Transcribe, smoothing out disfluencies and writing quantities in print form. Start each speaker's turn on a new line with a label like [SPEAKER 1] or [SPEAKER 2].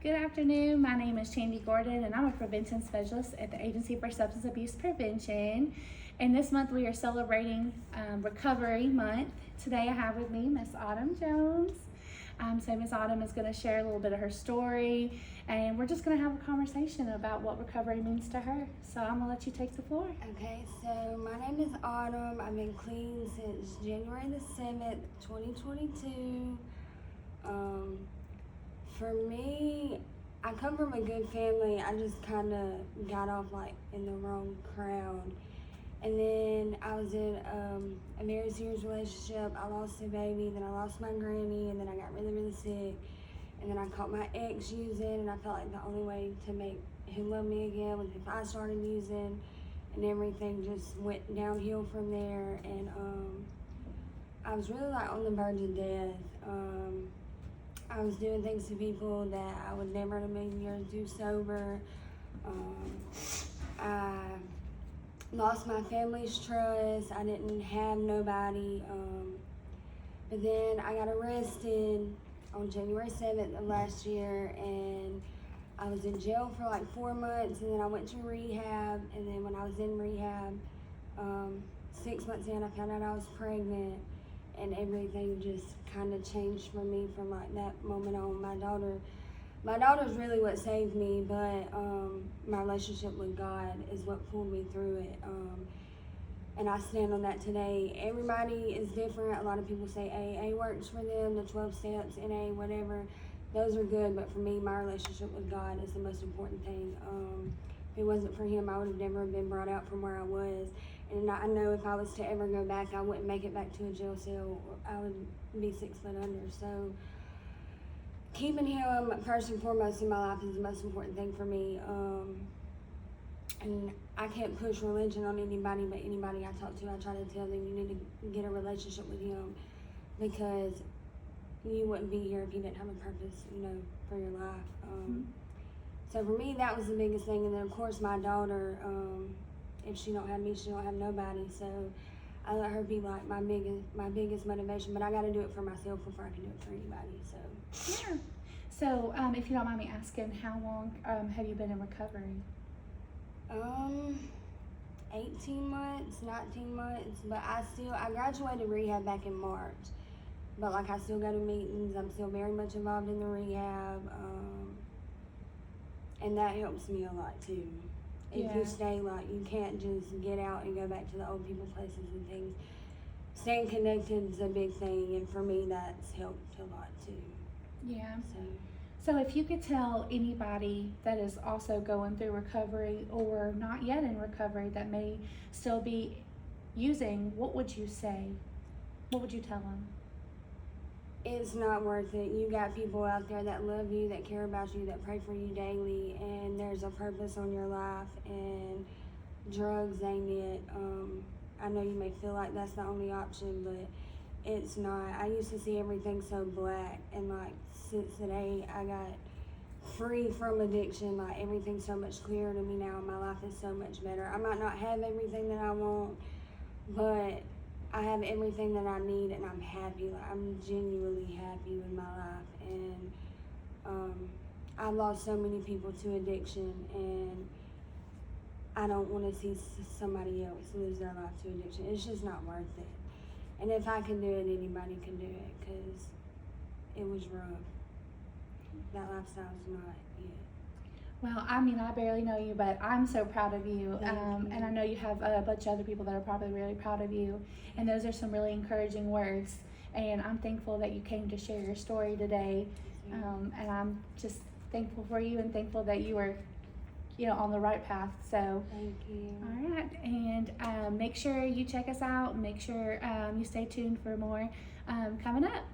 [SPEAKER 1] Good afternoon. My name is Chandy Gordon, and I'm a prevention specialist at the Agency for Substance Abuse Prevention. And this month we are celebrating Recovery Month. Today I have with me Miss Autumn Jones. So Miss Autumn is going to share a little bit of her story, and we're just going to have a conversation about what recovery means to her. So I'm going to let you take the floor.
[SPEAKER 2] Okay, so my name is Autumn. I've been clean since January the 7th, 2022. For me, I come from a good family. I just kind of got off like in the wrong crowd. And then I was in a very serious relationship. I lost a baby, then I lost my granny, and then I got really, really sick. And then I caught my ex using, and I felt like the only way to make him love me again was if I started using, and everything just went downhill from there. And I was really like on the verge of death. I was doing things to people that I would never in a million years do sober. I lost my family's trust. I didn't have nobody. But then I got arrested on January 7th of last year, and I was in jail for like 4 months, and then I went to rehab. And then when I was in rehab, 6 months in, I found out I was pregnant, and everything just kind of changed for me from like that moment on. My daughter's really what saved me, but my relationship with God is what pulled me through it. And I stand on that today. Everybody is different. A lot of people say AA works for them, the 12 steps, NA, whatever. Those are good, but for me, my relationship with God is the most important thing. If it wasn't for Him, I would have never been brought out from where I was. And I know if I was to ever go back, I wouldn't make it back to a jail cell. I would be 6 foot under. So keeping Him first and foremost in my life is the most important thing for me. And I can't push religion on anybody, but anybody I talk to, I try to tell them you need to get a relationship with Him, because you wouldn't be here if you didn't have a purpose, for your life. So for me, that was the biggest thing. And then of course my daughter, if she don't have me, she don't have nobody. So I let her be like my biggest motivation, but I got to do it for myself before I can do it for anybody. So
[SPEAKER 1] Yeah. So if you don't mind me asking, how long have you been in recovery?
[SPEAKER 2] 18 months, 19 months, but I graduated rehab back in March, but like I still go to meetings. I'm still very much involved in the rehab, and that helps me a lot too. If you stay, like, you can't just get out and go back to the old people places and things. Staying connected is a big thing, and for me that's helped a lot too.
[SPEAKER 1] Yeah. So if you could tell anybody that is also going through recovery or not yet in recovery that may still be using, what would you say? What would you tell them?
[SPEAKER 2] It's not worth it. You got people out there that love you, that care about you, that pray for you daily, and there's a purpose on your life, and drugs ain't it. I know you may feel like that's the only option, but it's not. I used to see everything so black, and like since today I got free from addiction, like everything's so much clearer to me now. My life is so much better. I might not have everything that I want, but I have everything that I need, and I'm happy. Like, I'm genuinely happy with my life. And I've lost so many people to addiction, and I don't want to see somebody else lose their life to addiction. It's just not worth it. And if I can do it, anybody can do it, because it was rough. That lifestyle's not it.
[SPEAKER 1] Well, I mean, I barely know you, but I'm so proud of you.
[SPEAKER 2] Thank you.
[SPEAKER 1] And I know you have a bunch of other people that are probably really proud of you. And those are some really encouraging words. And I'm thankful that you came to share your story today. And I'm just thankful for you and thankful that you were, on the right path. So
[SPEAKER 2] Thank you.
[SPEAKER 1] All right. And make sure you check us out. Make sure you stay tuned for more coming up.